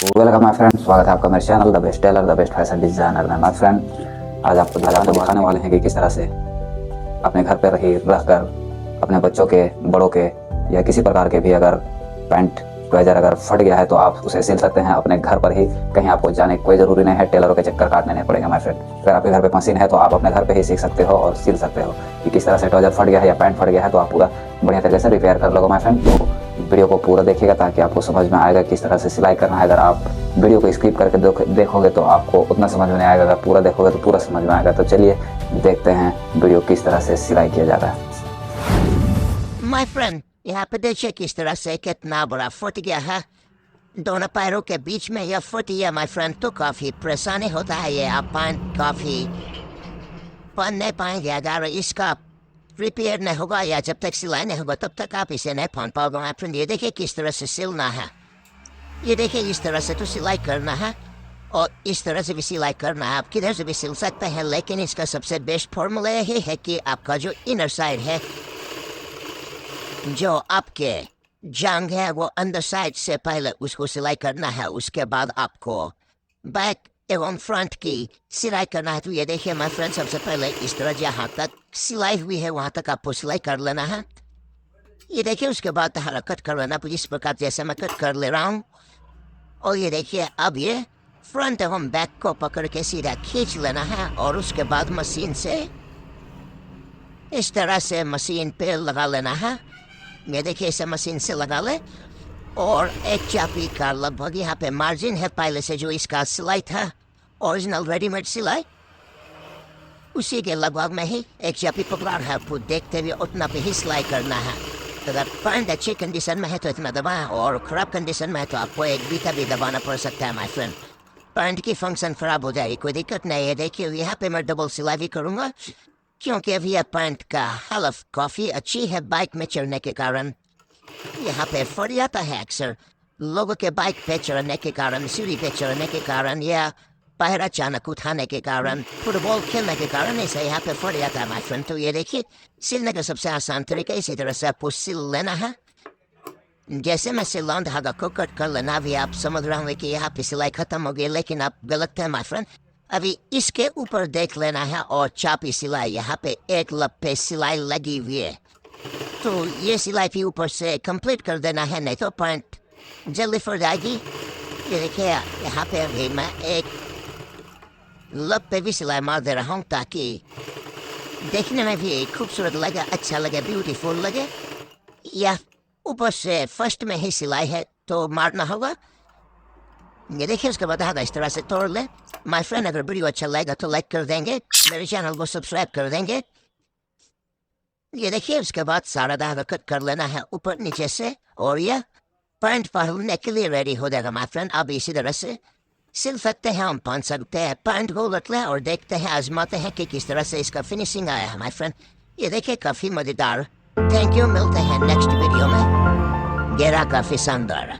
Welcome my friend, स्वागत है आपका मेरे channel the best tailor the best fashion designer में। माय फ्रेंड, आज आपको दिखाने वाले हैं कि किस तरह से अपने घर पर ही रहकर अपने बच्चों के, बड़ों के या किसी प्रकार के भी अगर पैंट ब्लेजर अगर फट गया है तो आप उसे सिल सकते हैं अपने घर पर ही। कहीं आपको जाने की कोई ज़रूरी नहीं है, टेलरों के चक्कर काटने नहीं पड़ेगा माय फ्रेंड। अगर आपके घर पे मशीन है तो आप अपने घर पे ही सीख सकते हो और सिल सकते हो कि किस तरह से ट्राउजर फट गया है या पैंट फट गया है तो आप पूरा बढ़िया तरीके से रिपेयर कर लोगे माय फ्रेंड। तो वीडियो को पूरा देखिएगा ताकि आपको समझ में आएगा किस तरह से सिलाई करना है। अगर आप वीडियो को स्किप करके देखोगे तो आपको उतना समझ में नहीं आएगा, अगर पूरा देखोगे तो पूरा समझ में आएगा। तो चलिए देखते हैं वीडियो किस तरह से सिलाई किया जाता है। माय फ्रेंड, यहाँ पे देखिए किस तरह से कितना बड़ा फुट गया है दोनों पैरों के बीच में। यह फुट गया माय फ्रेंड तो काफ़ी परेशानी होता है। ये आप काफ़ी पहन नहीं पाएंगे अगर इसका रिपेयर नहीं होगा या जब तक सिलाई नहीं होगा तब तक आप इसे नहीं पहन पाओगे माय फ्रेंड। ये देखिए किस तरह से सिलना है, ये देखिए इस तरह से तो सिलाई करना है और इस तरह से भी सिलाई करना है। आप किधर से भी सिल सकते हैं, लेकिन इसका सबसे बेस्ट फॉर्मूला यही है कि आपका जो इनर साइड है, जो आपके जंग है, वो अंदर साइड से पहले उसको सिलाई करना है। उसके बाद आपको बैक एवं फ्रंट की सिलाई करना है। तो ये देखिए माय फ्रेंड, सबसे पहले इस तरह जहाँ तक सिलाई हुई है वहाँ तक आपको सिलाई कर लेना है। ये देखिए उसके बाद हरकत कर लेना इस प्रकार जैसे मैं कट कर ले रहा हूँ। और ये देखिए अब ये फ्रंट एवं बैक को पकड़ के सीधा खींच लेना है और उसके बाद मशीन से इस तरह से मशीन पे लगा लेना है। ये देखिए इसे मशीन से लगा ले और एक चापी का लगभग यहाँ पे मार्जिन है पहले से जो इसका सिलाई था, ओरिजिनल रेडीमेड सिलाई, उसी के लगभग में ही एक चापी पकड़ा है। आपको देखते हुए उतना पे ही सिलाई करना है। अगर पैंट अच्छी कंडीशन में है तो इतना दबाएं और ख़राब कंडीशन में है तो आपको एक बीता भी दबाना पड़ सकता है माय फ्रेंड। पैंट की फंक्शन ख़राब हो जाएगी, कोई दिक्कत नहीं है। देखिए यहाँ पे मैं डबल सिलाई भी करूँगा क्योंकि अभी यह पैंट का हालत काफ़ी अच्छी है बाइक में चढ़ने के कारण। यहाँ पे फट जाता है अक्सर लोगों के बाइक पे चढ़ने के कारण, सीढ़ी पे चढ़ने के कारण या पैर अचानक उठाने के कारण, फुटबॉल खेलने के कारण ऐसे यहाँ पे फट जाता है माय फ्रेंड। तो ये देखिए सिलने का सबसे आसान तरीका इसी तरह से आपको सिल लेना है। जैसे मैं सिल रहा हूँ धागा को कट कर लेना। अभी आप समझ रहे होंगे कि यहाँ पे सिलाई खत्म हो गई, लेकिन आप गलत है माय फ्रेंड। अभी इसके ऊपर देख लेना है और चापी सिलाई यहाँ पे एक लब पे सिलाई लगी हुई है, तो ये सिलाई भी ऊपर से कंप्लीट कर देना है, नहीं तो पैंट जल्दी फट जाएगी। ये देखिए यहाँ पे अभी मैं एक लब पे भी सिलाई मार दे रहा हूँ ताकि देखने में भी खूबसूरत लगे, अच्छा लगे, ब्यूटीफुल लगे। या ऊपर से फर्स्ट में ही सिलाई है तो मारना होगा। ये देखिए उसके बाद धागा इस तरह से तोड़ ले माय फ्रेंड। अगर वीडियो अच्छा लगेगा तो लाइक कर देंगे, मेरे चैनल को सब्सक्राइब कर देंगे। ये देखिए उसके बाद सारा धागा कट कर लेना है ऊपर नीचे से और यह पैंट पहनने के लिए रेडी हो जाएगा माय फ्रेंड। अब इसी तरह से सिल सकते हैं, हम पहन सकते हैं। पैंट को उलट लें और देखते हैं, आजमाते हैं कि किस तरह से इसका फिनिशिंग आया है माय फ्रेंड। ये देखिए काफ़ी मज़ेदार। थैंक यू, मिलते हैं नेक्स्ट वीडियो में। गेरा काफ़ी शानदार।